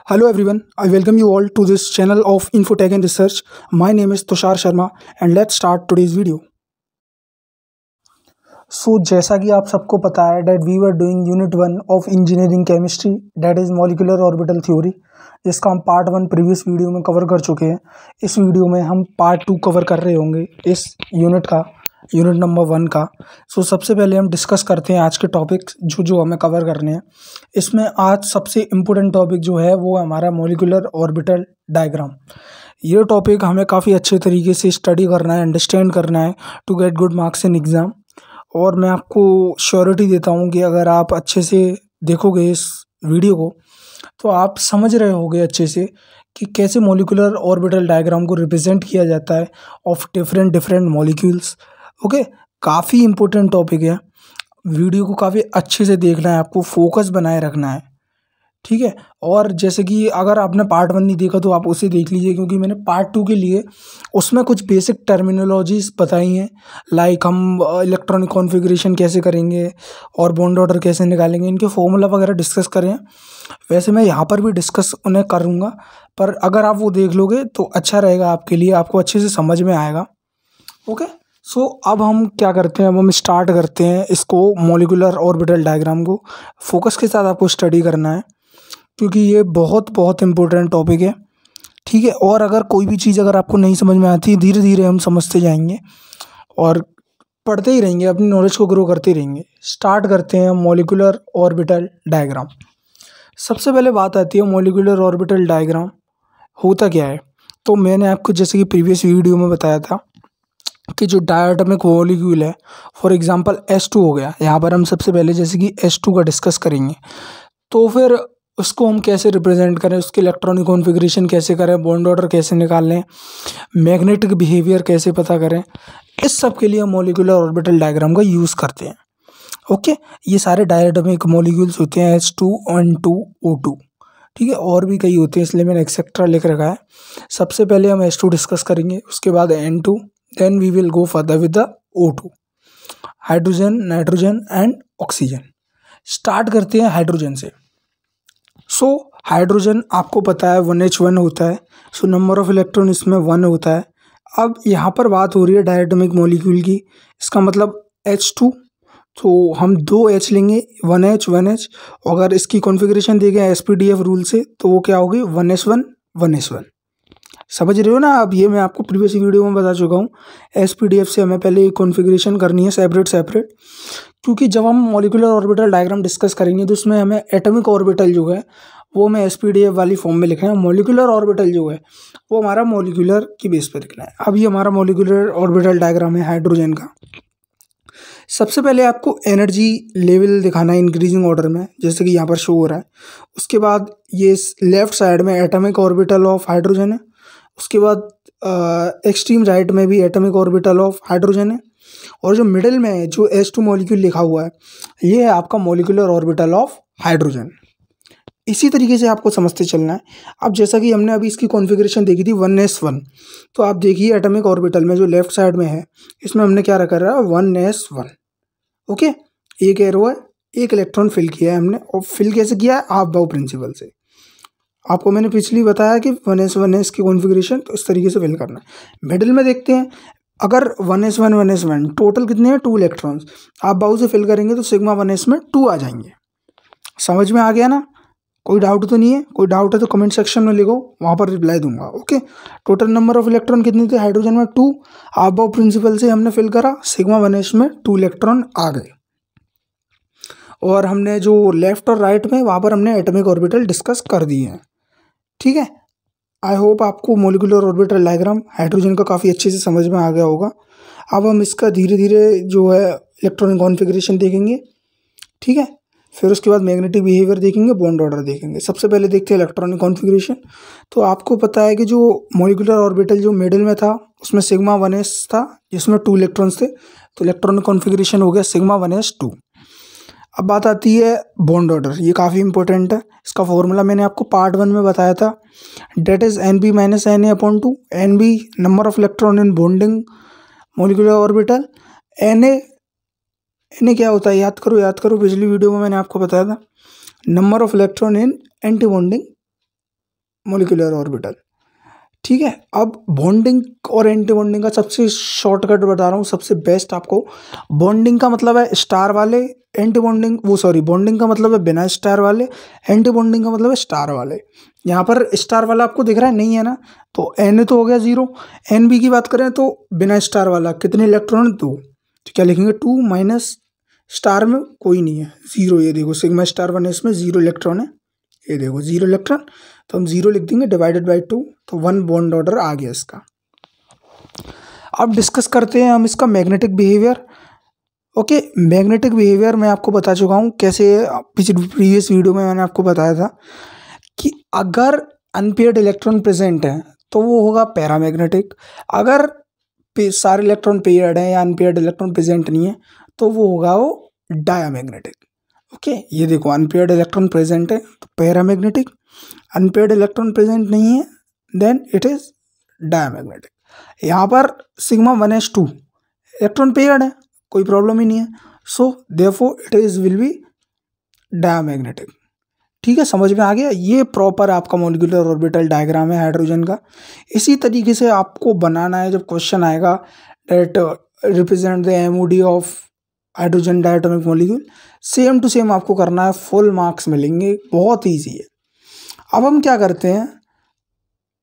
Hello everyone, I welcome you all to this channel of Infotech and Research. My name is Tushar Sharma and let's start today's video. So जैसा कि आप सबको पता है that we were doing unit 1 of engineering chemistry that is molecular orbital theory, जिसका हम part 1 previous video में cover कर चुके हैं। इस वीडियो में हम पार्ट 2 कवर कर रहे होंगे इस यूनिट नंबर 1 का। सो सबसे पहले हम डिस्कस करते हैं आज के टॉपिक्स जो हमें कवर करने हैं। इसमें आज सबसे इम्पोर्टेंट टॉपिक जो है वो हमारा मॉलिक्यूलर ऑर्बिटल डायग्राम। ये टॉपिक हमें काफ़ी अच्छे तरीके से स्टडी करना है, अंडरस्टैंड करना है to get good marks in exam. और मैं आपको श्योरिटी देता हूँ कि अगर आप अच्छे से देखोगे इस वीडियो को तो आप समझ रहे होगे अच्छे से कि कैसे मॉलिक्यूलर ऑर्बिटल डायग्राम को रिप्रेजेंट किया जाता है ऑफ डिफरेंट मॉलिक्यूल्स। ओके, काफ़ी इम्पोर्टेंट टॉपिक है। वीडियो को काफ़ी अच्छे से देखना है, आपको फोकस बनाए रखना है, ठीक है। और जैसे कि अगर आपने पार्ट 1 नहीं देखा तो आप उसे देख लीजिए, क्योंकि मैंने पार्ट 2 के लिए उसमें कुछ बेसिक टर्मिनोलॉजीज बताई हैं। लाइक हम इलेक्ट्रॉनिक कॉन्फ़िगरेशन कैसे करेंगे और बॉन्ड ऑर्डर कैसे निकालेंगे, इनके फॉर्मूला वगैरह डिस्कस करें। वैसे मैं यहाँ पर भी डिस्कस उन्हें करूँगा, पर अगर आप वो देख लोगे तो अच्छा रहेगा आपके लिए, आपको अच्छे से समझ में आएगा। ओके, सो अब हम क्या करते हैं, अब हम स्टार्ट करते हैं इसको मॉलिक्यूलर ऑर्बिटल डायग्राम को। फोकस के साथ आपको स्टडी करना है क्योंकि ये बहुत इम्पोर्टेंट टॉपिक है, ठीक है। और अगर कोई भी चीज़ अगर आपको नहीं समझ में आती, धीरे धीरे हम समझते जाएंगे और पढ़ते ही रहेंगे, अपनी नॉलेज को ग्रो करते रहेंगे। स्टार्ट करते हैं मॉलिक्यूलर ऑर्बिटल डायग्राम। सबसे पहले बात आती है मॉलिक्यूलर ऑर्बिटल डायग्राम होता क्या है। तो मैंने आपको जैसे कि प्रीवियस वीडियो में बताया था कि जो डायटोमिक मॉलिक्यूल है, फॉर एग्जांपल H2 हो गया, यहाँ पर हम सबसे पहले जैसे कि H2 का डिस्कस करेंगे। तो फिर उसको हम कैसे रिप्रेजेंट करें, उसके इलेक्ट्रॉनिक कॉन्फ़िगरेशन कैसे करें, बॉन्ड ऑर्डर कैसे निकालें, मैग्नेटिक बिहेवियर कैसे पता करें, इस सब के लिए हम मॉलिक्यूलर ऑर्बिटल डायग्राम का यूज़ करते हैं। ओके, ये सारे डायटोमिक मॉलिक्यूल्स होते हैं H2, N2, O2, ठीक है। और भी कई होते हैं, इसलिए मैंने एक्सेट्रा लिख रखा है। सबसे पहले हम H2 डिस्कस करेंगे, उसके बाद N2, then we will go further with the O2, hydrogen, nitrogen and oxygen. Start करते हैं हाइड्रोजन से। सो हाइड्रोजन आपको पता है 1H1 होता है, सो नंबर ऑफ इलेक्ट्रॉन इसमें 1 होता है। अब यहाँ पर बात हो रही है डायटोमिक मॉलिक्यूल की, इसका मतलब H2, तो हम 2H लेंगे, 1H। अगर इसकी कॉन्फ़िगरेशन देखें SPDF रूल से तो वो क्या होगी, 1S1। समझ रहे हो ना। अब ये मैं आपको प्रीवियस वीडियो में बता चुका हूँ, SPDF से हमें पहले कॉन्फ़िगरेशन करनी है सेपरेट, क्योंकि जब हम मॉलिक्यूलर ऑर्बिटल डायग्राम डिस्कस करेंगे तो उसमें हमें एटॉमिक ऑर्बिटल जो है वो हमें SPDF वाली फॉर्म में लिखना है। मॉलिक्यूलर ऑर्बिटल जो है वो हमारा मॉलिक्यूलर की बेस पर लिखना है। अब ये हमारा मॉलिक्यूलर ऑर्बिटल डायग्राम है हाइड्रोजन का। सबसे पहले आपको एनर्जी लेवल दिखाना है इंक्रीजिंग ऑर्डर में, जैसे कि यहाँ पर शो हो रहा है। उसके बाद ये लेफ्ट साइड में एटॉमिक ऑर्बिटल ऑफ हाइड्रोजन है, उसके बाद एक्सट्रीम राइट में भी एटॉमिक ऑर्बिटल ऑफ हाइड्रोजन है, और जो मिडिल में है जो H2 मॉलिक्यूल लिखा हुआ है ये है आपका मॉलिक्यूलर ऑर्बिटल ऑफ हाइड्रोजन। इसी तरीके से आपको समझते चलना है। अब जैसा कि हमने अभी इसकी कॉन्फ़िगरेशन देखी थी 1S1, तो आप देखिए एटॉमिक ऑर्बिटल में जो लेफ्ट साइड में है इसमें हमने क्या रखा है, 1S1। ओके, एक एरो है, एक इलेक्ट्रॉन फिल किया है हमने, और फिल कैसे किया है, हाफ बाउ प्रिंसिपल से। आपको मैंने पिछली बताया कि 1S की कॉन्फ़िगरेशन तो इस तरीके से फिल करना है। मिडिल में देखते हैं, अगर 1S1 टोटल कितने हैं, 2 इलेक्ट्रॉन्स, आप बाउ से फिल करेंगे तो सिग्मा 1S में 2 आ जाएंगे। समझ में आ गया ना, कोई डाउट तो नहीं है? कोई डाउट है तो कमेंट सेक्शन में लिखो, वहाँ पर रिप्लाई दूंगा। Okay, total number of electron कितने थे हाइड्रोजन में, 2। हाफ बाउ प्रिंसिपल से हमने फिल करा, सिग्मा 1S में 2 इलेक्ट्रॉन आ गए। और हमने जो लेफ्ट और राइट में वहाँ पर हमने एटॉमिक ऑर्बिटल डिस्कस कर दिए हैं, ठीक है। आई होप आपको मॉलिक्यूलर ऑर्बिटल डायग्राम हाइड्रोजन का काफ़ी अच्छे से समझ में आ गया होगा। अब हम इसका धीरे धीरे जो है इलेक्ट्रॉनिक कॉन्फ़िगरेशन देखेंगे, ठीक है। फिर उसके बाद मैग्नेटिक बिहेवियर देखेंगे, बॉन्ड ऑर्डर देखेंगे। सबसे पहले देखते हैं इलेक्ट्रॉनिक कॉन्फ़िगरेशन। तो आपको पता है कि जो मॉलिक्यूलर ऑर्बिटल जो मिडिल में था उसमें सिग्मा 1S था, जिसमें 2 इलेक्ट्रॉन्स थे, तो इलेक्ट्रॉनिक कॉन्फ़िगरेशन हो गया सिग्मा 1S2। अब बात आती है बॉन्ड ऑर्डर, ये काफ़ी इंपॉर्टेंट है। इसका फॉर्मूला मैंने आपको पार्ट 1 में बताया था, that is NB - NA/2। NB number of electron in bonding molecular orbital, Na क्या होता है, याद करो, पिछली वीडियो में मैंने आपको बताया था, number of electron in anti bonding molecular orbital. ठीक है, अब बॉन्डिंग और एंटी बॉन्डिंग का सबसे शॉर्टकट बता रहा हूँ, सबसे बेस्ट आपको। बॉन्डिंग का मतलब है स्टार वाले, एंटी बॉन्डिंग बॉन्डिंग का मतलब है बिना स्टार वाले, एंटी बॉन्डिंग का मतलब है स्टार वाले। यहाँ पर स्टार वाला आपको दिख रहा है, नहीं है ना, तो एन तो हो गया 0। एन बी की बात करें तो बिना स्टार वाला कितने इलेक्ट्रॉन, 2। तो क्या लिखेंगे, 2 माइनस स्टार में कोई नहीं है, 0। ये देखो सिग्मा स्टार 1s में 0 इलेक्ट्रॉन है, ये देखो 0 इलेक्ट्रॉन, तो हम 0 लिख देंगे डिवाइडेड बाई 2, तो 1 बॉन्ड ऑर्डर आ गया इसका। अब डिस्कस करते हैं हम इसका magnetic behaviour. Okay, magnetic behaviour मैं आपको बता चुका हूँ कैसे, प्रीवियस वीडियो में मैंने आपको बताया था कि अगर अनपेयर्ड इलेक्ट्रॉन प्रेजेंट है तो वो होगा पैरामैग्नेटिक, अगर सारे इलेक्ट्रॉन पेयर्ड हैं या अनपेयर्ड इलेक्ट्रॉन प्रेजेंट नहीं है तो वो होगा वो डायामैग्नेटिक। ओके, ये देखो अनपेयर्ड इलेक्ट्रॉन प्रेजेंट है तो पैरामैग्नेटिक, अनपेयर्ड इलेक्ट्रॉन प्रेजेंट नहीं है देन इट इज डायामैग्नेटिक। यहाँ पर सिग्मा 1s2 इलेक्ट्रॉन पेयर्ड है, कोई प्रॉब्लम ही नहीं है, so therefore it is will be diamagnetic. ठीक है, समझ में आ गया। ये प्रॉपर आपका मॉलिक्यूलर ऑर्बिटल डायग्राम है हाइड्रोजन का। इसी तरीके से आपको बनाना है जब क्वेश्चन आएगा that represent the MOD of hydrogen diatomic molecule, same to same आपको करना है, फुल मार्क्स मिलेंगे, बहुत ईजी है। अब हम क्या करते हैं,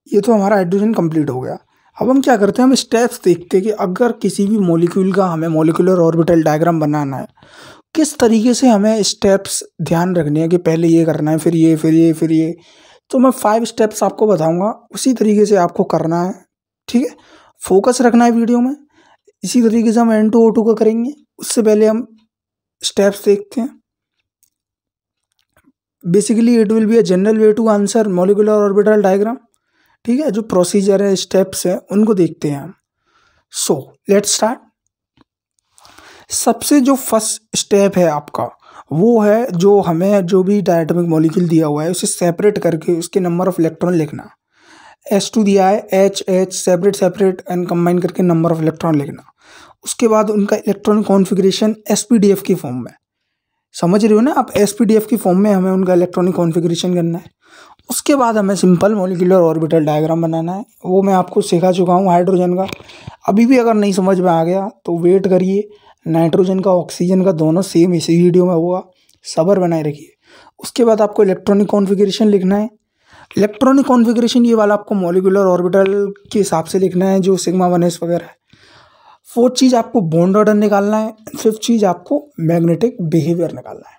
ये तो हमारा हाइड्रोजन कंप्लीट हो गया। अब हम क्या करते हैं, हम स्टेप्स देखते हैं कि अगर किसी भी मॉलिक्यूल का हमें मॉलिक्यूलर ऑर्बिटल डायग्राम बनाना है, किस तरीके से हमें स्टेप्स ध्यान रखने हैं कि पहले ये करना है, फिर ये, फिर ये, फिर ये। तो मैं 5 स्टेप्स आपको बताऊंगा, उसी तरीके से आपको करना है। ठीक है, फोकस रखना है वीडियो में। इसी तरीके से हम N2O2 का करेंगे, उससे पहले हम स्टेप्स देखते हैं। Basically it will be a general way to answer molecular orbital diagram. ठीक है, जो प्रोसीजर है, स्टेप्स है, उनको देखते हैं हम। So let's start. सबसे जो फर्स्ट स्टेप है आपका वो है, जो हमें जो भी डायटोमिक मॉलिक्यूल दिया हुआ है उसे सेपरेट करके उसके नंबर ऑफ इलेक्ट्रॉन लिखना। S2 दिया है, H सेपरेट एंड कंबाइन करके नंबर ऑफ इलेक्ट्रॉन लिखना। उसके बाद उनका इलेक्ट्रॉनिक कॉन्फ़िगरेशन SPDF की फॉर्म में, समझ रहे हो ना आप, SPDF की फॉर्म में हमें उनका इलेक्ट्रॉनिक कॉन्फ़िगरेशन करना है। उसके बाद हमें सिंपल मॉलिक्यूलर ऑर्बिटल डायग्राम बनाना है, वो मैं आपको सिखा चुका हूँ हाइड्रोजन का। अभी भी अगर नहीं समझ में आ गया तो वेट करिए, नाइट्रोजन का ऑक्सीजन का दोनों सेम इसी वीडियो में होगा, सब्र बनाए रखिए। उसके बाद आपको इलेक्ट्रॉनिक कॉन्फ़िगरेशन लिखना है। इलेक्ट्रॉनिक कॉन्फ़िगरेशन ये वाला आपको मॉलिक्यूलर ऑर्बिटल के हिसाब से लिखना है, जो सिग्मा 1s वगैरह है। 4th चीज़ आपको बॉन्ड ऑर्डर निकालना है। 5th चीज़ आपको मैग्नेटिक बिहेवियर निकालना है।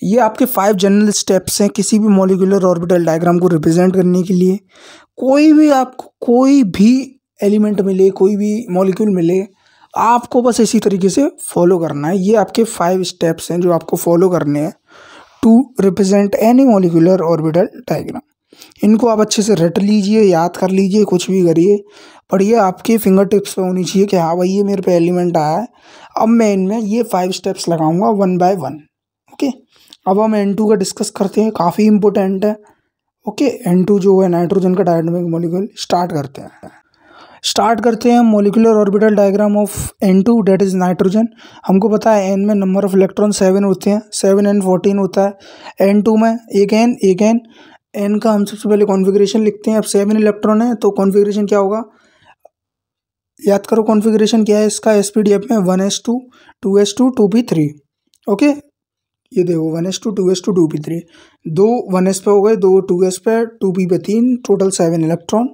ये आपके 5 जनरल स्टेप्स हैं किसी भी मॉलिक्यूलर ऑर्बिटल डायग्राम को रिप्रेजेंट करने के लिए। कोई भी एलिमेंट मिले, कोई भी मॉलिक्यूल मिले, आपको बस इसी तरीके से फॉलो करना है। ये आपके 5 स्टेप्स हैं जो आपको फॉलो करने हैं to represent any molecular orbital diagram. इनको आप अच्छे से रट लीजिए, याद कर लीजिए, कुछ भी करिए, पर ये आपके फिंगर टिप्स पे होनी चाहिए कि हाँ भाई ये मेरे पे एलिमेंट आया है, अब मैं इनमें ये 5 स्टेप्स लगाऊंगा 1 बाय 1। ओके, अब हम N2 का डिस्कस करते हैं, काफ़ी इंपॉर्टेंट है। ओके, N2 जो है नाइट्रोजन का डायटोमिक मॉलिक्यूल। स्टार्ट करते हैं molecular orbital diagram of N2 that is nitrogen. हमको पता है N में नंबर ऑफ इलेक्ट्रॉन 7 होते हैं, 7 and 14 होता है। N2 में एक N N का हम सबसे पहले कॉन्फ़िगरेशन लिखते हैं। अब 7 इलेक्ट्रॉन है तो कॉन्फ़िगरेशन क्या होगा, याद करो कॉन्फ़िगरेशन क्या है इसका SPDF में, 1s2 2s2 2p3। ओके, ये देखो 1s2 2s2 2p3, 2 1s पे हो गए, 2 2s पे, 2p पे 3, टोटल 7 इलेक्ट्रॉन।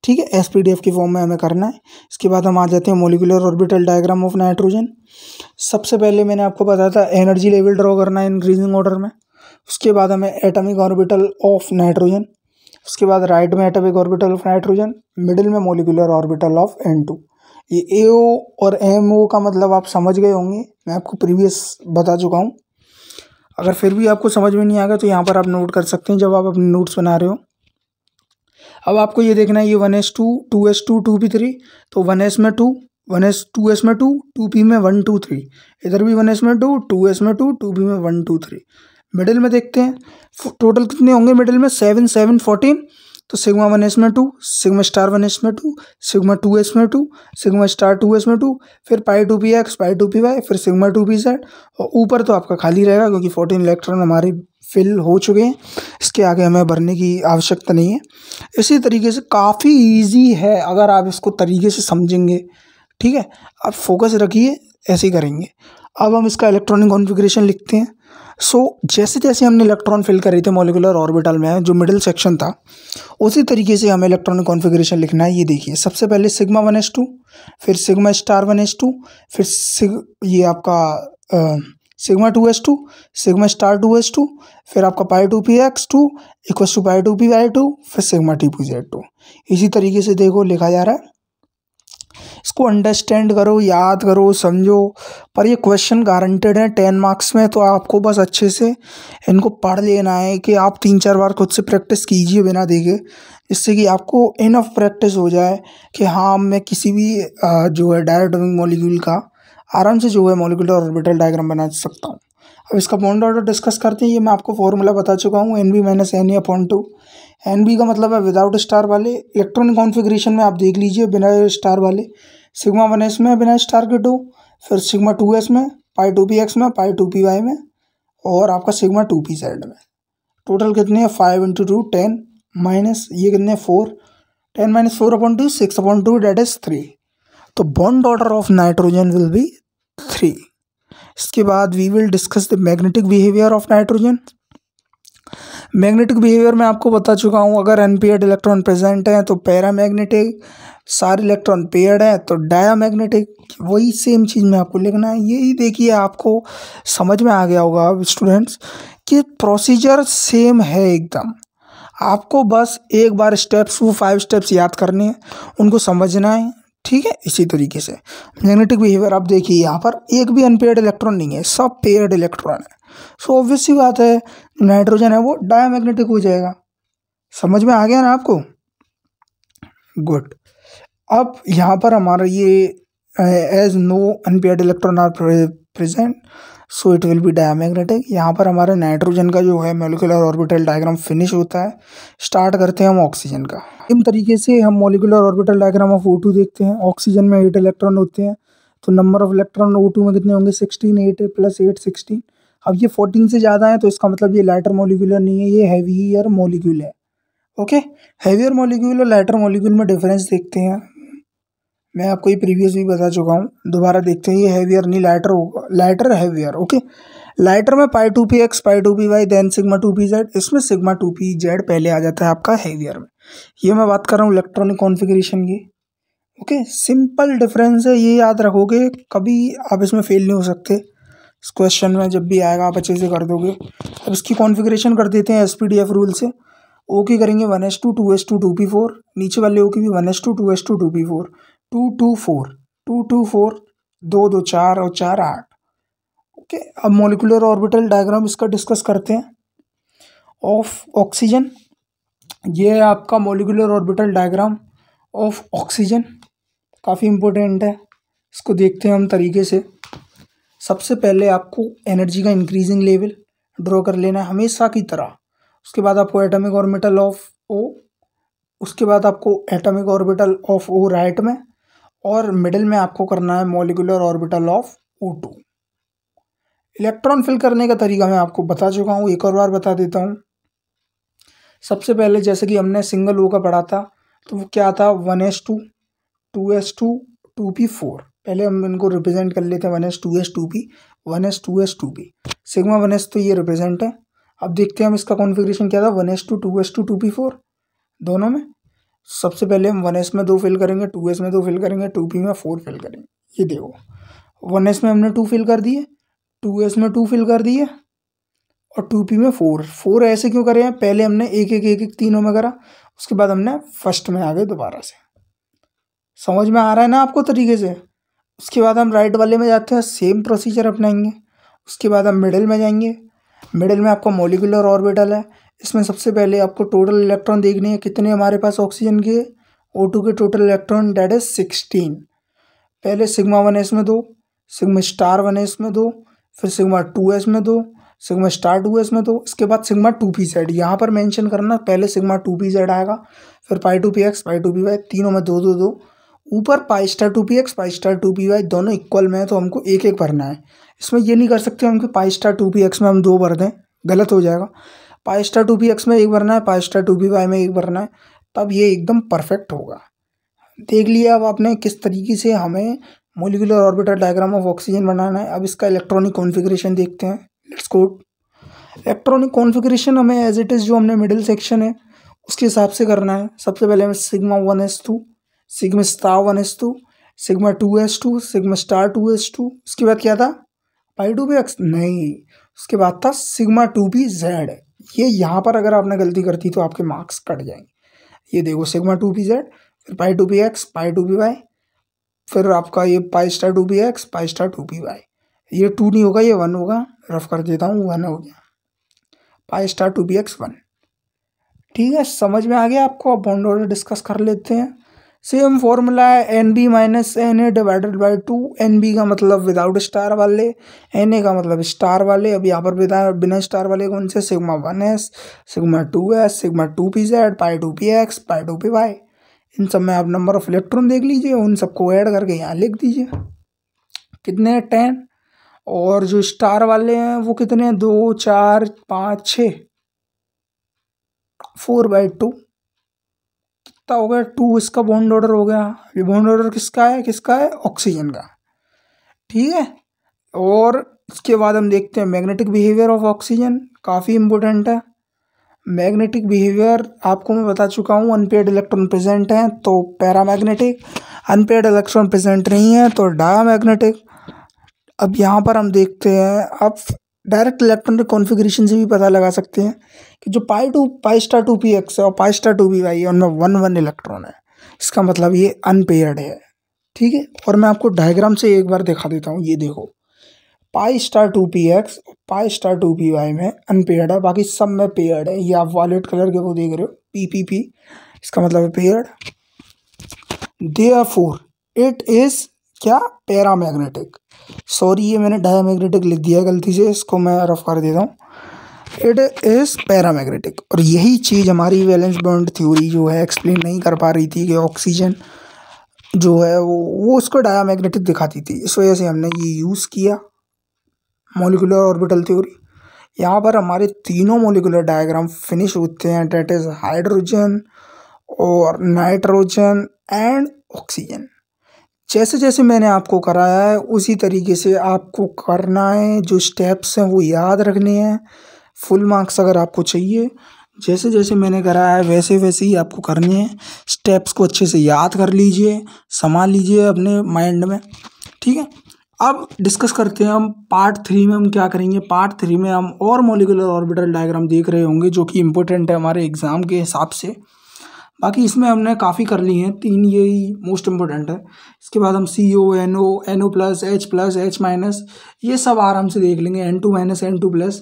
ठीक है, SPDF की फॉर्म में हमें करना है। इसके बाद हम आ जाते हैं molecular orbital diagram of nitrogen. सबसे पहले मैंने आपको बताया था एनर्जी लेवल ड्रॉ करना है इंक्रीजिंग ऑर्डर में। उसके बाद हमें एटॉमिक ऑर्बिटल ऑफ नाइट्रोजन, उसके बाद राइट में atomic orbital of nitrogen, middle में मॉलिक्यूलर ऑर्बिटल ऑफ N2। ये AO और MO का मतलब आप समझ गए होंगे, मैं आपको प्रीवियस बता चुका हूँ। अगर फिर भी आपको समझ में नहीं आ गया तो यहाँ पर आप नोट कर सकते हैं जब आप अपने नोट्स बना रहे हो। अब आपको ये देखना है, ये 1s2 2s2 2p3, तो 1s में 2, 2s में 2, 2p में 1 2 3, इधर भी 1s में 2, 2s में 2, 2p में 1 2 3। मिडिल में देखते हैं टोटल कितने होंगे, मिडिल में 7 7 14, तो सिग्मा 1s में 2, सिग्मा स्टार 1s में 2, सिग्मा 2s में 2, सिग्मा स्टार 2s में 2, फिर पाई 2px, पाई 2py, फिर सिग्मा 2pz, और ऊपर तो आपका खाली रहेगा क्योंकि 14 इलेक्ट्रॉन हमारे फिल हो चुके हैं, इसके आगे हमें भरने की आवश्यकता नहीं है। इसी तरीके से काफ़ी ईजी है अगर आप इसको तरीके से समझेंगे, ठीक है। आप फोकस रखिए, ऐसे ही करेंगे। अब हम इसका इलेक्ट्रॉनिक कॉन्फ़िगरेशन लिखते हैं। जैसे जैसे हमने इलेक्ट्रॉन फिल करे थे मॉलिक्यूलर ऑर्बिटल में, जो मिडिल सेक्शन था, उसी तरीके से हमें इलेक्ट्रॉनिक कॉन्फ़िगरेशन लिखना है। ये देखिए, सबसे पहले सिग्मा 1s2, फिर सिग्मा स्टार 1s2, फिर ये आपका sigma 2s2, sigma star 2s2, फिर आपका पाई 2px2 equals to pi 2py2, फिर सिग्मा t2z2। इसी तरीके से देखो लिखा जा रहा है। इसको अंडरस्टैंड करो, याद करो, समझो। पर ये क्वेश्चन गारंटेड है 10 मार्क्स में, तो आपको बस अच्छे से इनको पढ़ लेना है कि आप 3-4 बार खुद से प्रैक्टिस कीजिए बिना देखे, जिससे कि आपको इनफ प्रैक्टिस हो जाए कि हाँ, मैं किसी भी जो है डायटोमिक मॉलिक्यूल का आराम से जो है मॉलिक्यूलर ऑर्बिटल डायग्राम बना सकता हूँ। अब इसका बॉन्ड ऑर्डर डिस्कस करते हैं। ये मैं आपको फॉर्मूला बता चुका हूँ, NB - NE/2। NB का मतलब है विदाउट स्टार वाले। इलेक्ट्रॉनिक कॉन्फ़िगरेशन में आप देख लीजिए बिना स्टार वाले, सिग्मा 1s में बिना स्टार के 2, फिर सिग्मा 2s में, पाई 2px में, पाई 2py में, और आपका सिग्मा 2pz में। टोटल कितने हैं? 5 × 2 10 माइनस ये कितने 4, 10 - 4/2 6/2 डेट इज 3। तो bond order of nitrogen will be 3। इसके बाद we will discuss the magnetic behaviour of nitrogen. Magnetic behaviour में आपको बता चुका हूँ, अगर अनपेयर्ड इलेक्ट्रॉन प्रेजेंट है तो पैरामैग्नेटिक, सारे इलेक्ट्रॉन पेयर्ड है तो डायामैग्नेटिक। वही सेम चीज़ में आपको लिखना है। यही देखिए, आपको समझ में आ गया होगा अब स्टूडेंट्स कि प्रोसीजर सेम है एकदम। आपको बस एक बार स्टेप्स, वो 5 स्टेप्स याद करने हैं, उनको समझना है, ठीक है। इसी तरीके से मैग्नेटिक बिहेवियर आप देखिए, यहाँ पर एक भी अनपेयर्ड इलेक्ट्रॉन नहीं है, सब पेयर्ड इलेक्ट्रॉन है। सो ऑब्वियस सी बात है, नाइट्रोजन है वो डायमैग्नेटिक हो जाएगा। समझ में आ गया ना आपको? गुड। अब यहाँ पर हमारा ये as no unpaired electron are present, so it will be diamagnetic. यहाँ पर हमारे नाइट्रोजन का जो है मॉलिक्यूलर ऑर्बिटल डायग्राम फिनिश होता है। स्टार्ट करते हैं हम ऑक्सीजन का। इस तरीके से हम molecular orbital diagram of O2 देखते हैं। ऑक्सीजन में 8 इलेक्ट्रॉन होते हैं, तो नंबर ऑफ इलेक्ट्रॉन O2 में कितने होंगे? 16। 8 + 8 16। अब ये 14 से ज़्यादा है, तो इसका मतलब ये लाइटर मॉलिक्यूलर नहीं है, ये हैवियर मॉलिक्यूल है। ओके, हैवियर मॉलिक्यूल और लाइटर मॉलिक्यूल में डिफरेंस देखते हैं। मैं आपको ये प्रीवियस भी बता चुका हूँ, दोबारा देखते हैं। ये हैवियर नहीं, लाइटर होगा, लाइटर हैवियर। ओके, लाइटर में पाई 2px, पाई 2py, देन सिग्मा 2pz। इसमें सिग्मा 2pz पहले आ जाता है आपका हैवियर में। ये मैं बात कर रहा हूँ इलेक्ट्रॉनिक कॉन्फ़िगरेशन की। ओके, सिंपल डिफरेंस है, ये याद रखोगे, कभी आप इसमें फेल नहीं हो सकते। इस क्वेश्चन में जब भी आएगा आप अच्छे से कर दोगे। अब इसकी कॉन्फ़िगरेशन कर देते हैं SPDF रूल से। O की करेंगे 1s2 2s2 2p4, नीचे वाले O की भी 1s2 2s2 2p4, 2 2 4 2 2 4 2 2 4 और 4 8। ओके, अब मॉलिक्यूलर ऑर्बिटल डायग्राम इसका डिस्कस करते हैं ऑफ ऑक्सीजन। ये है आपका molecular orbital diagram of oxygen, काफ़ी इम्पोर्टेंट है। इसको देखते हैं हम तरीके से। सबसे पहले आपको एनर्जी का इंक्रीजिंग लेवल ड्रॉ कर लेना है हमेशा की तरह। उसके बाद आपको एटॉमिक ऑर्बिटल ऑफ O, उसके बाद आपको atomic orbital of O right में, और मिडिल में आपको करना है molecular orbital of O2। Electron fill करने का तरीका मैं आपको बता चुका हूँ, एक और बार बता देता हूँ। सबसे पहले जैसे कि हमने सिंगल O का पढ़ा था, तो वो क्या था? 1s2 2s2 2p4। पहले हम इनको रिप्रेजेंट कर लेते हैं 1s 2s 2p, 1s 2s 2p। Sigma 1s तो ये रिप्रेजेंट है। अब देखते हैं हम इसका कॉन्फ़िगरेशन क्या था 1s2 2s2 2p4 दोनों में। सबसे पहले हम 1s में 2 फिल करेंगे, 2s में 2 फिल करेंगे, 2p में 4 फिल करेंगे। ये देखो 1s में हमने 2 फिल कर दिए, 2s में 2 फिल कर दिए, और 2p में 4 ऐसे क्यों करे हैं? पहले हमने एक तीनों में करा, उसके बाद हमने फर्स्ट में आ गए दोबारा से। समझ में आ रहा है ना आपको तरीके से? उसके बाद हम राइट वाले में जाते हैं, सेम प्रोसीजर अपनाएंगे। उसके बाद हम मिडिल में जाएंगे। मिडिल में आपका मॉलिक्यूलर ऑर्बिटल है। इसमें सबसे पहले आपको टोटल इलेक्ट्रॉन देखने हैं, कितने हमारे पास ऑक्सीजन के, O2 के टोटल इलेक्ट्रॉन डेट इज 16। पहले सिग्मा 1s में 2, सिग्मा स्टार 1s में 2, फिर सिग्मा 2s में 2, सिग्मा स्टार 2s में तो इसके बाद सिग्मा 2pz यहाँ पर मेंशन करना, पहले सिग्मा 2pz आएगा, फिर पाई 2px पाई 2py, तीनों में 2 2 2, ऊपर pi star 2px pi star 2py, दोनों इक्वल में है तो हमको एक एक भरना है। इसमें ये नहीं कर सकते हम कि पाई स्टार 2px में हम 2 भर दें, गलत हो जाएगा। पाई स्टार 2px में 1 भरना है, पाई स्टार 2py में 1 भरना है, तब ये एकदम परफेक्ट होगा। देख लिया अब आपने किस तरीके से हमें molecular orbital diagram of oxygen बनाना है। अब इसका इलेक्ट्रॉनिक कॉन्फ़िगरेशन देखते हैं। Let's go. इलेक्ट्रॉनिक कॉन्फ़िगरेशन हमें एज इट इज़ जो हमने मिडिल सेक्शन है उसके हिसाब से करना है। सबसे पहले हमें sigma 1s2, sigma star 1s2, sigma 2s2, sigma star 2s2, उसके बाद क्या था पाई 2px, नहीं उसके बाद था सिग्मा 2pz। ये यहाँ पर अगर आपने गलती करती तो आपके मार्क्स कट जाएंगे। ये देखो सिग्मा 2pz, फिर पाई 2px पाई 2py, फिर आपका ये pi star 2px pi star 2py। ये 2 नहीं होगा, ये 1 होगा, रफ कर देता हूँ, 1 हो गया, पाई स्टार 2px 1। ठीक है, समझ में आ गया आपको। अब बॉन्ड ऑर्डर डिस्कस कर लेते हैं। सेम फॉर्मूला है NB minus NA divided by 2। NB का मतलब विदाउट स्टार वाले, NA का मतलब स्टार वाले। अब यहाँ पर बिना स्टार वाले कौन से, sigma 1s, sigma 2s, sigma 2pz, पाई 2px पाई 2py। इन सब में आप नंबर ऑफ इलेक्ट्रॉन देख लीजिए, उन सबको ऐड करके यहाँ लिख दीजिए। कितने हैं 10, और जो स्टार वाले हैं वो कितने हैं, 2 4 5 6, 4/2 कितना हो गया 2। इसका बॉन्ड ऑर्डर हो गया। ये बॉन्ड ऑर्डर किसका है, किसका है, ऑक्सीजन का। ठीक है, और इसके बाद हम देखते हैं मैग्नेटिक बिहेवियर ऑफ ऑक्सीजन, काफ़ी इंपॉर्टेंट है। मैग्नेटिक बिहेवियर आपको मैं बता चुका हूँ। अनपेयर्ड इलेक्ट्रॉन प्रेजेंट हैं तो पैरामैग्नेटिक, अनपेयर्ड इलेक्ट्रॉन प्रेजेंट नहीं है तो डायामैग्नेटिक। अब यहाँ पर हम देखते हैं, अब डायरेक्ट इलेक्ट्रॉन के कॉन्फ़िगरेशन से भी पता लगा सकते हैं कि जो पाई स्टार 2px है और पाई स्टार 2py है उनमें 1 1 इलेक्ट्रॉन है। इसका मतलब ये अनपेयर्ड है। ठीक है, और मैं आपको डायग्राम से एक बार दिखा देता हूँ। ये देखो pi star 2px pi star 2py में अनपेयर्ड है, बाकी सब में पेयर्ड है। ये आप वॉलेट कलर के वो देख रहे हो PPP, इसका मतलब है पेयर्ड। देयरफॉर इट इज क्या, पैरामैग्नेटिक। सॉरी ये मैंने डायामैग्नेटिक लिख दिया गलती से, इसको मैं रफ कर देता हूँ। It is paramagnetic. और यही चीज़ हमारी वैलेंस बॉन्ड थ्योरी जो है एक्सप्लेन नहीं कर पा रही थी कि ऑक्सीजन जो है वो उसको डायामैग्नेटिक दिखाती थी। इस वजह से हमने ये यूज़ किया मॉलिक्यूलर ऑर्बिटल थ्योरी। यहाँ पर हमारे तीनों मॉलिक्यूलर डायग्राम फिनिश होते हैं, डेट इज़ हाइड्रोजन और नाइट्रोजन एंड ऑक्सीजन। जैसे जैसे मैंने आपको कराया है उसी तरीके से आपको करना है। जो स्टेप्स हैं वो याद रखने हैं। फुल मार्क्स अगर आपको चाहिए, जैसे जैसे मैंने कराया है वैसे वैसे ही आपको करने हैं। स्टेप्स को अच्छे से याद कर लीजिए, संभाल लीजिए अपने माइंड में। ठीक है, अब डिस्कस करते हैं हम पार्ट 3 में हम क्या करेंगे। पार्ट 3 में हम और मॉलिक्यूलर ऑर्बिटल डायग्राम देख रहे होंगे जो कि इम्पोर्टेंट है हमारे एग्ज़ाम के हिसाब से। बाकी इसमें हमने काफ़ी कर ली हैं, 3 यही मोस्ट इम्पोर्टेंट है। इसके बाद हम CO, NO, NO+, H+, H-, ये सब आराम से देख लेंगे, N2-, N2+।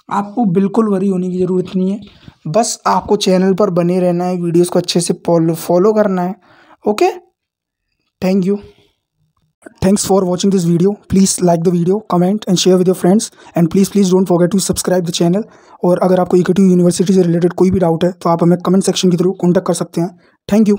आपको बिल्कुल वरी होने की ज़रूरत नहीं है, बस आपको चैनल पर बने रहना है, वीडियोस को अच्छे से फॉलो करना है। Okay, thank you. Thanks for watching this video. Please like the video, comment and share with your friends, and please don't forget to subscribe the channel. और अगर आपको EKTU यूनिवर्सिटी से रिलेटेड कोई भी डाउट है तो आप हमें कमेंट सेक्शन के थ्रू कॉन्टैक्ट कर सकते हैं। Thank you.